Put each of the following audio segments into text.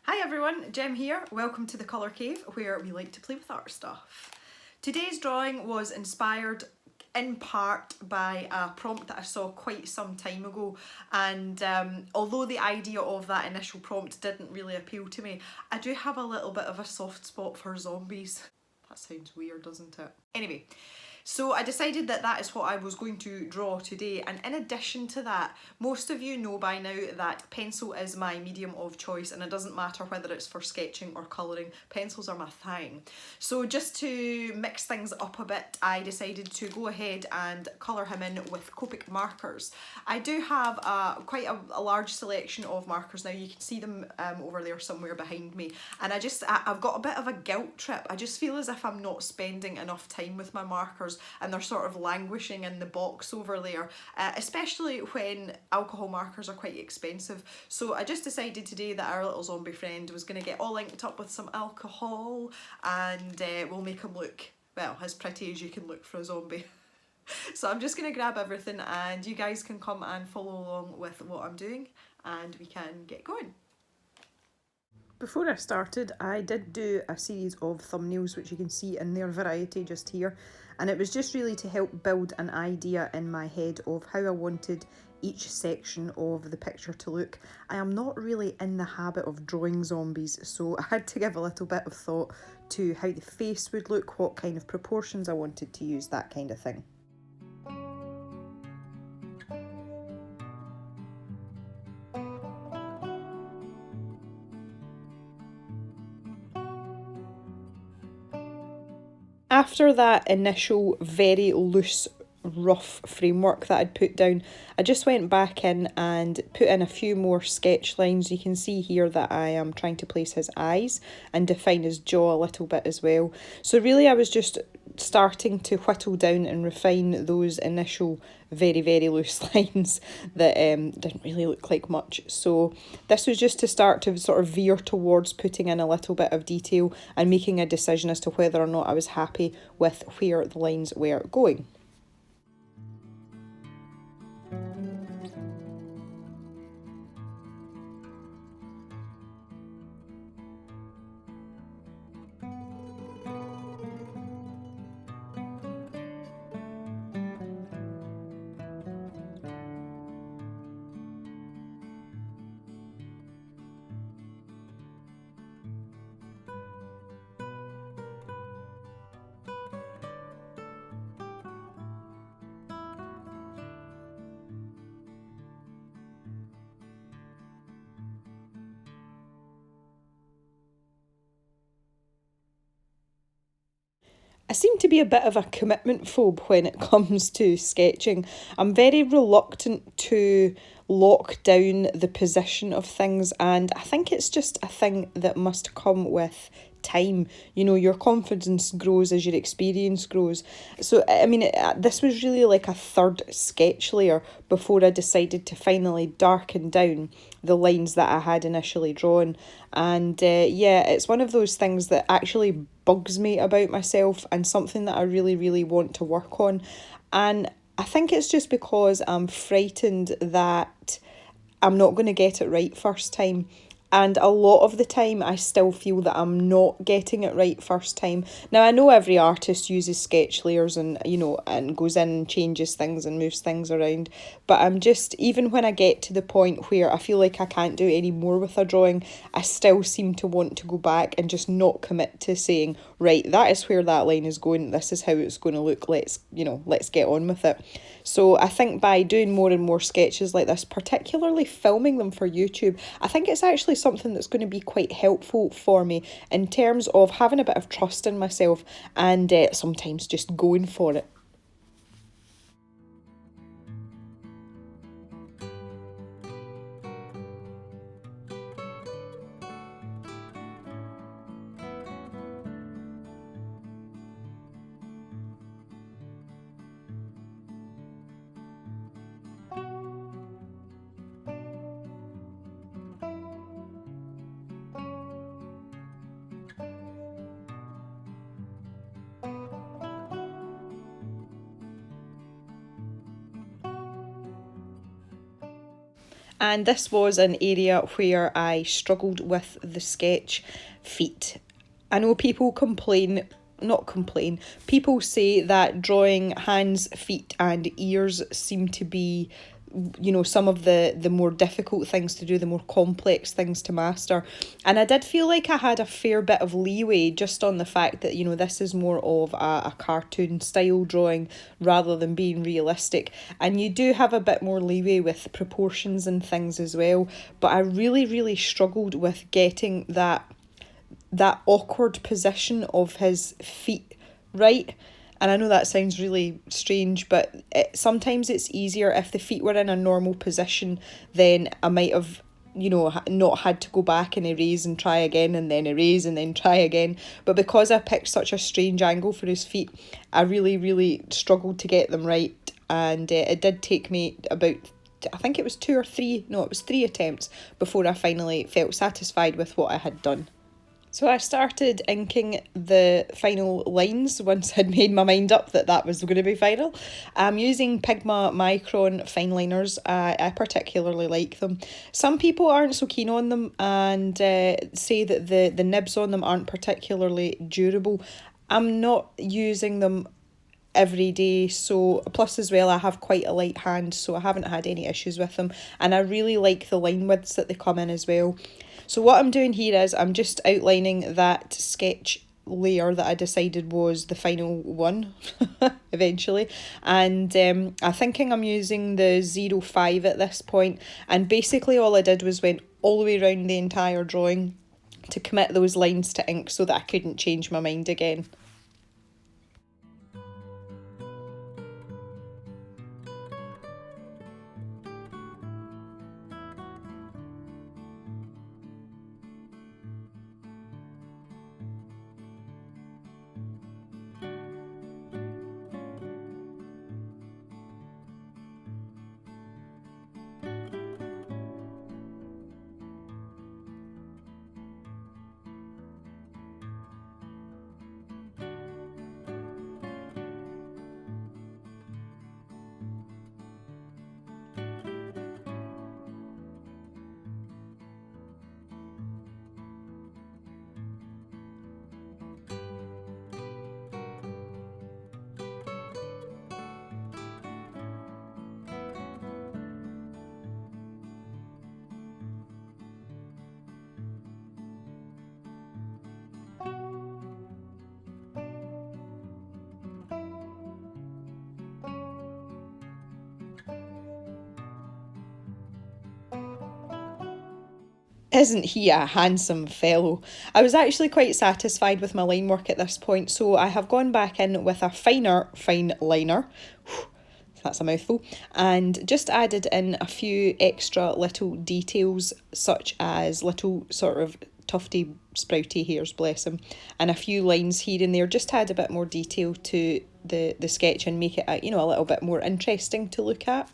Hi everyone, Jem here. Welcome to the Colour Cave, where we like to play with art stuff. Today's drawing was inspired in part by a prompt that I saw quite some time ago, and although the idea of that initial prompt didn't really appeal to me, I do have a little bit of a soft spot for zombies. That sounds weird, doesn't it? Anyway, so I decided that that is what I was going to draw today, and in addition to that, most of you know by now that pencil is my medium of choice, and it doesn't matter whether it's for sketching or colouring, pencils are my thing. So just to mix things up a bit, I decided to go ahead and colour him in with Copic markers. I do have quite a large selection of markers now. You can see them over there somewhere behind me, and I've got a bit of a guilt trip. I just feel as if I'm not spending enough time with my markers and they're sort of languishing in the box over there, especially when alcohol markers are quite expensive. So I just decided today that our little zombie friend was going to get all inked up with some alcohol, and we'll make him look, well, as pretty as you can look for a zombie. So I'm just going to grab everything and you guys can come and follow along with what I'm doing and we can get going. Before I started, I did do a series of thumbnails, which you can see in their variety just here, and it was just really to help build an idea in my head of how I wanted each section of the picture to look. I am not really in the habit of drawing zombies, so I had to give a little bit of thought to how the face would look, what kind of proportions I wanted to use, that kind of thing. After that initial very loose, rough framework that I'd put down, I just went back in and put in a few more sketch lines. You can see here that I am trying to place his eyes and define his jaw a little bit as well. So really I was just starting to whittle down and refine those initial very loose lines that didn't really look like much. So this was just to start to sort of veer towards putting in a little bit of detail and making a decision as to whether or not I was happy with where the lines were going. I seem to be a bit of a commitment phobe when it comes to sketching. I'm very reluctant to lock down the position of things, and I think it's just a thing that must come with time. You know, your confidence grows as your experience grows. So I mean, this was really like a third sketch layer before I decided to finally darken down the lines that I had initially drawn. And yeah, it's one of those things that actually bugs me about myself and something that I really want to work on. And I think it's just because I'm frightened that I'm not going to get it right first time. And a lot of the time I still feel that I'm not getting it right first time. Now I know every artist uses sketch layers and, you know, and goes in and changes things and moves things around, but I'm just, even when I get to the point where I feel like I can't do any more with a drawing, I still seem to want to go back and just not commit to saying, right, that is where that line is going, this is how it's going to look, let's get on with it. So I think by doing more and more sketches like this, particularly filming them for YouTube, I think it's actually something that's going to be quite helpful for me in terms of having a bit of trust in myself and sometimes just going for it. And this was an area where I struggled with the sketch feet. I know people people say that drawing hands, feet and ears seem to be, you know, some of the more difficult things to do, the more complex things to master. And I did feel like I had a fair bit of leeway just on the fact that, you know, this is more of a cartoon style drawing rather than being realistic. And you do have a bit more leeway with proportions and things as well. But I really struggled with getting that awkward position of his feet right. And I know that sounds really strange, but sometimes it's easier if the feet were in a normal position, then I might have, you know, not had to go back and erase and try again and then erase and then try again. But because I picked such a strange angle for his feet, I really struggled to get them right. And it did take me about, I think it was 3 attempts before I finally felt satisfied with what I had done. So I started inking the final lines once I'd made my mind up that was going to be final. I'm using Pigma Micron fine liners. I particularly like them. Some people aren't so keen on them and say that the nibs on them aren't particularly durable. I'm not using them every day, so plus as well I have quite a light hand, so I haven't had any issues with them, and I really like the line widths that they come in as well. So what I'm doing here is I'm just outlining that sketch layer that I decided was the final one eventually, and I'm thinking I'm using the 05 at this point, and basically all I did was went all the way around the entire drawing to commit those lines to ink so that I couldn't change my mind again. Isn't he a handsome fellow? I was actually quite satisfied with my line work at this point, so I have gone back in with a fine liner, that's a mouthful, and just added in a few extra little details, such as little sort of tufty sprouty hairs, bless him, and a few lines here and there, just to add a bit more detail to the sketch and make it, you know, a little bit more interesting to look at.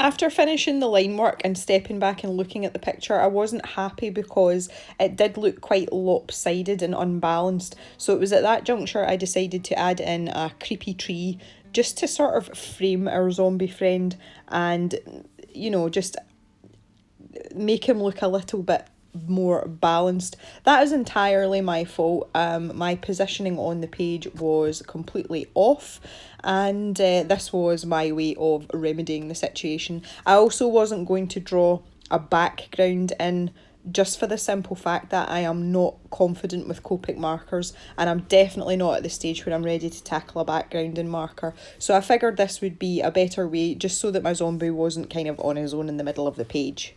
After finishing the line work and stepping back and looking at the picture, I wasn't happy because it did look quite lopsided and unbalanced. So it was at that juncture I decided to add in a creepy tree just to sort of frame our zombie friend and, you know, just make him look a little bit more balanced. That is entirely my fault. My positioning on the page was completely off, and this was my way of remedying the situation. I also wasn't going to draw a background in, just for the simple fact that I am not confident with Copic markers, and I'm definitely not at the stage where I'm ready to tackle a background in marker. So I figured this would be a better way, just so that my zombie wasn't kind of on his own in the middle of the page.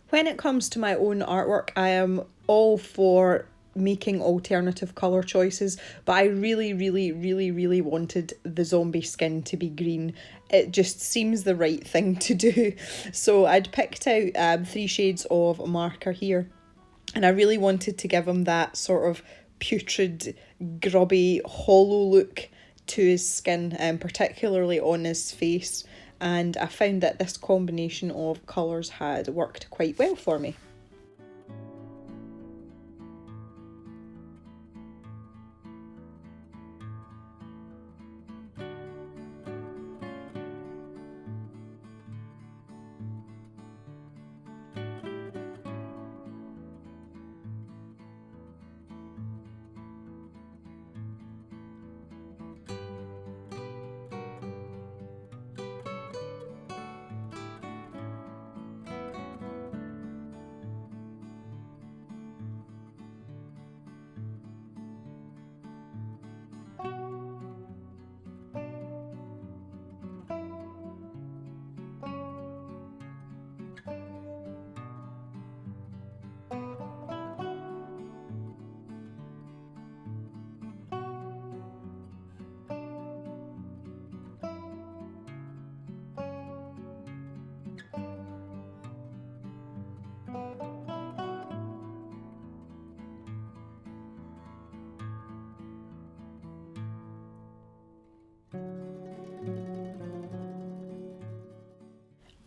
When it comes to my own artwork, I am all for making alternative colour choices, but I really wanted the zombie skin to be green. It just seems the right thing to do. So I'd picked out 3 shades of marker here, and I really wanted to give him that sort of putrid, grubby, hollow look to his skin, particularly on his face. And I found that this combination of colours had worked quite well for me.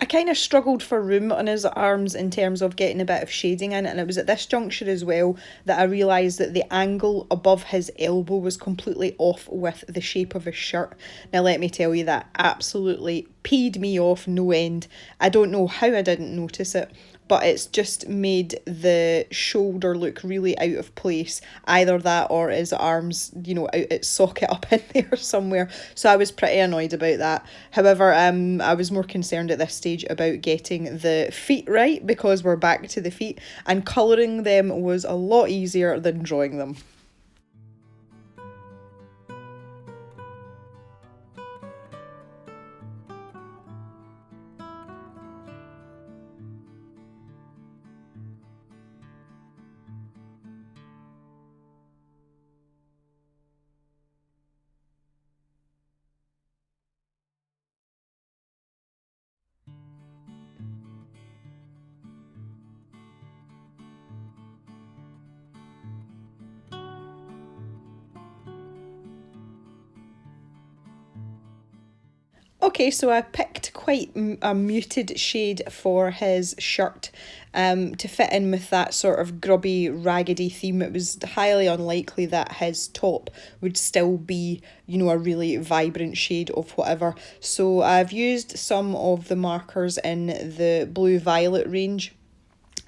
I kind of struggled for room on his arms in terms of getting a bit of shading in, and it was at this juncture as well that I realised that the angle above his elbow was completely off with the shape of his shirt. Now let me tell you, that absolutely peed me off no end. I don't know how I didn't notice it, but it's just made the shoulder look really out of place. Either that or his arms, you know, out its socket up in there somewhere. So I was pretty annoyed about that. However, I was more concerned at this stage about getting the feet right, because we're back to the feet, and colouring them was a lot easier than drawing them. Okay, so I picked quite a muted shade for his shirt to fit in with that sort of grubby, raggedy theme. It was highly unlikely that his top would still be, you know, a really vibrant shade of whatever. So I've used some of the markers in the blue-violet range,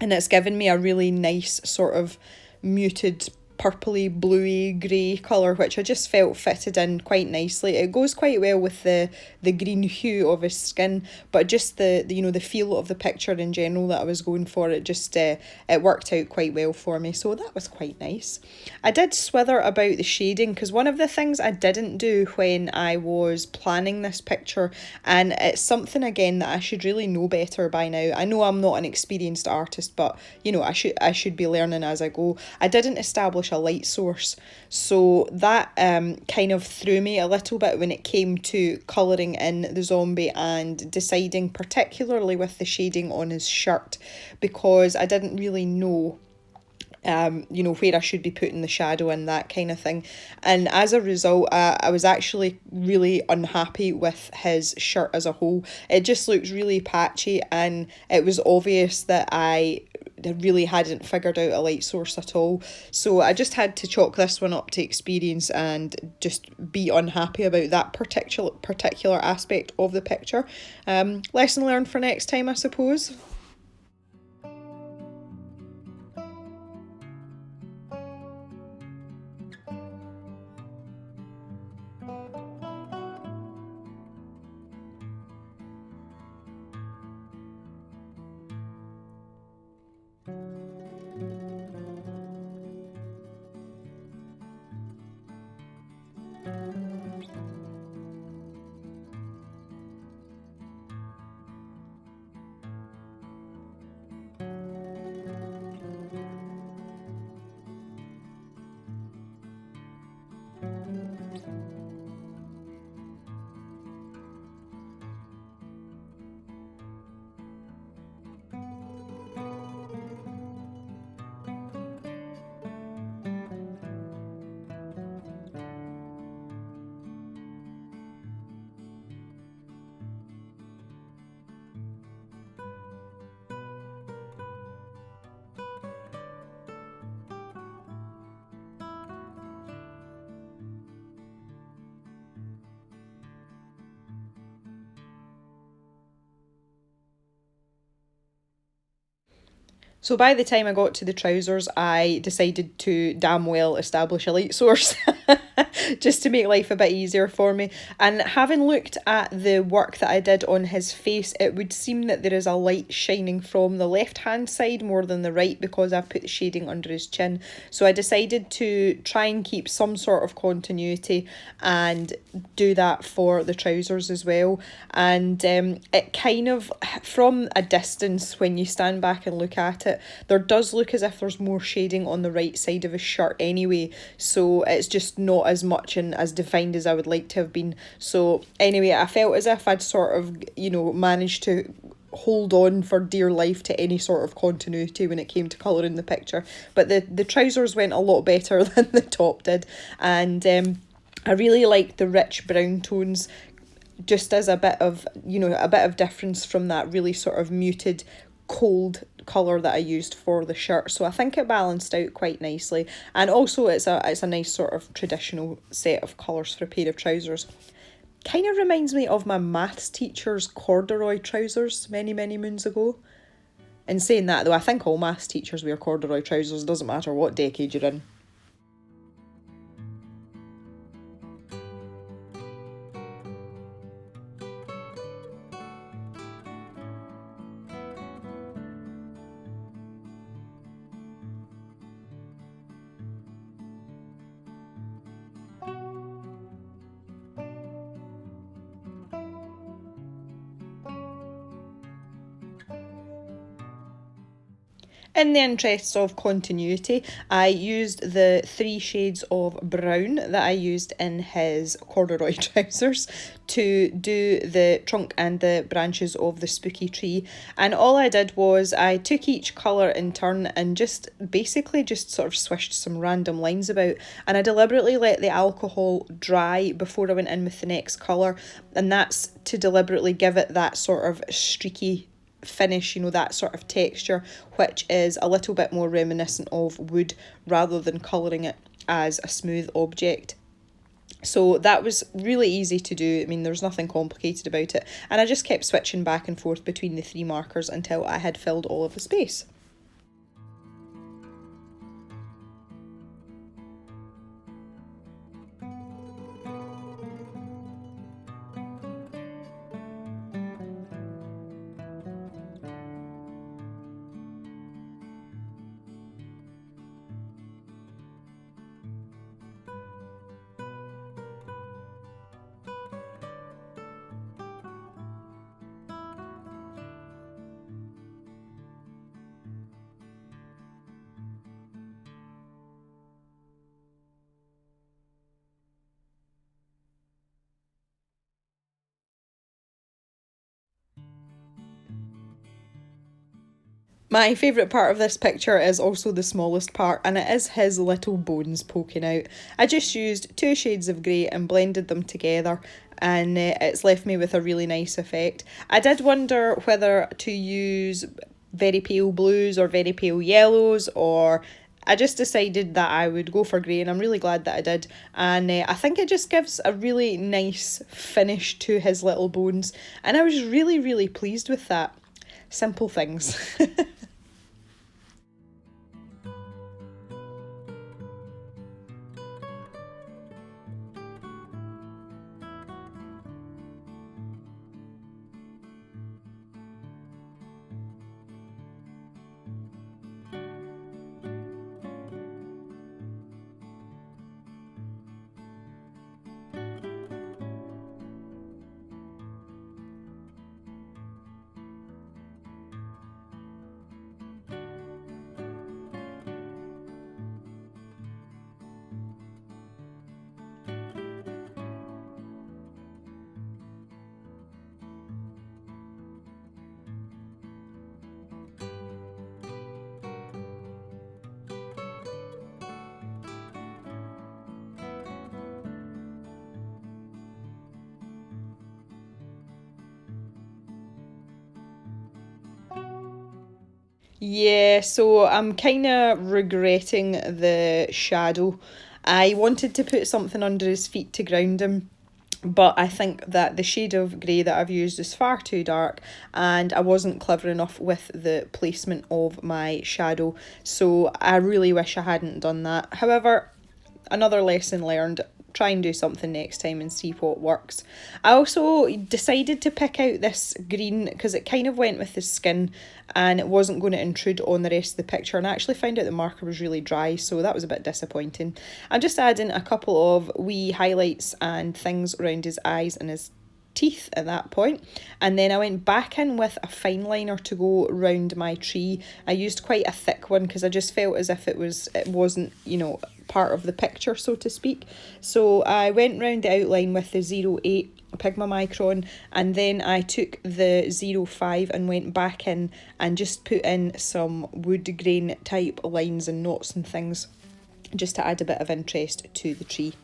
and it's given me a really nice sort of muted purpley bluey grey colour, which I just felt fitted in quite nicely. It goes quite well with the green hue of his skin, but just the you know, the feel of the picture in general that I was going for, it just it worked out quite well for me, so that was quite nice. I did swither about the shading, because one of the things I didn't do when I was planning this picture, and it's something again that I should really know better by now. I know I'm not an experienced artist, but you know, I should be learning as I go. I didn't establish a light source, so that kind of threw me a little bit when it came to colouring in the zombie and deciding, particularly with the shading on his shirt, because I didn't really know you know, where I should be putting the shadow and that kind of thing. And as a result, I was actually really unhappy with his shirt as a whole. It just looked really patchy, and it was obvious that I really hadn't figured out a light source at all. So I just had to chalk this one up to experience and just be unhappy about that particular aspect of the picture. Lesson learned for next time, I suppose. So by the time I got to the trousers, I decided to damn well establish a light source just to make life a bit easier for me. And having looked at the work that I did on his face, it would seem that there is a light shining from the left hand side more than the right because I've put the shading under his chin. So I decided to try and keep some sort of continuity and do that for the trousers as well. And it kind of, from a distance, when you stand back and look at it, there does look as if there's more shading on the right side of his shirt anyway, so it's just not as much and as defined as I would like to have been. So anyway, I felt as if I'd sort of, managed to hold on for dear life to any sort of continuity when it came to colouring the picture. But the trousers went a lot better than the top did, and I really liked the rich brown tones just as a bit of difference from that really sort of muted cold colour that I used for the shirt. So I think it balanced out quite nicely, and also it's a nice sort of traditional set of colours for a pair of trousers. Kind of reminds me of my maths teacher's corduroy trousers many moons ago. In saying that though, I think all maths teachers wear corduroy trousers, doesn't matter what decade you're in. In the interests of continuity, I used the 3 shades of brown that I used in his corduroy trousers to do the trunk and the branches of the spooky tree. And all I did was I took each colour in turn and just sort of swished some random lines about. And I deliberately let the alcohol dry before I went in with the next colour. And that's to deliberately give it that sort of streaky finish, that sort of texture, which is a little bit more reminiscent of wood rather than colouring it as a smooth object. So that was really easy to do. I mean, there's nothing complicated about it, and I just kept switching back and forth between the 3 markers until I had filled all of the space. My favourite part of this picture is also the smallest part, and it is his little bones poking out. I just used 2 shades of grey and blended them together, and it's left me with a really nice effect. I did wonder whether to use very pale blues or very pale yellows, or I just decided that I would go for grey, and I'm really glad that I did. And I think it just gives a really nice finish to his little bones, and I was really pleased with that. Simple things. Yeah, so I'm kind of regretting the shadow. I wanted to put something under his feet to ground him, but I think that the shade of grey that I've used is far too dark, and I wasn't clever enough with the placement of my shadow, so I really wish I hadn't done that. However, another lesson learned. Try and do something next time and see what works. I also decided to pick out this green because it kind of went with the skin and it wasn't going to intrude on the rest of the picture, and I actually found out the marker was really dry, so that was a bit disappointing. I'm just adding a couple of wee highlights and things around his eyes and his teeth at that point, and then I went back in with a fine liner to go round my tree. I used quite a thick one because I just felt as if it wasn't, you know, part of the picture, so to speak. So I went round the outline with the 08 Pigma Micron, and then I took the 05 and went back in and just put in some wood grain type lines and knots and things just to add a bit of interest to the tree.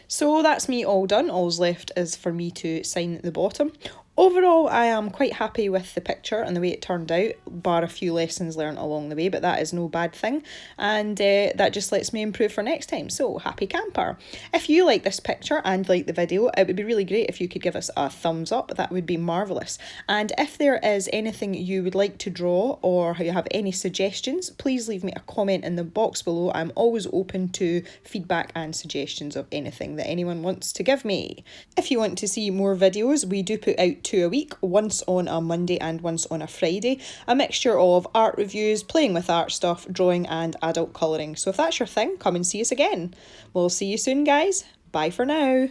So that's me all done. All's left is for me to sign at the bottom. Overall, I am quite happy with the picture and the way it turned out, bar a few lessons learned along the way, but that is no bad thing, and that just lets me improve for next time, so happy camper. If you like this picture and like the video, it would be really great if you could give us a thumbs up. That would be marvellous. And if there is anything you would like to draw or you have any suggestions, please leave me a comment in the box below. I'm always open to feedback and suggestions of anything that anyone wants to give me. If you want to see more videos, we do put out 2 a week, once on a Monday and once on a Friday, a mixture of art reviews, playing with art stuff, drawing and adult colouring. So if that's your thing, come and see us again. We'll see you soon, guys. Bye for now.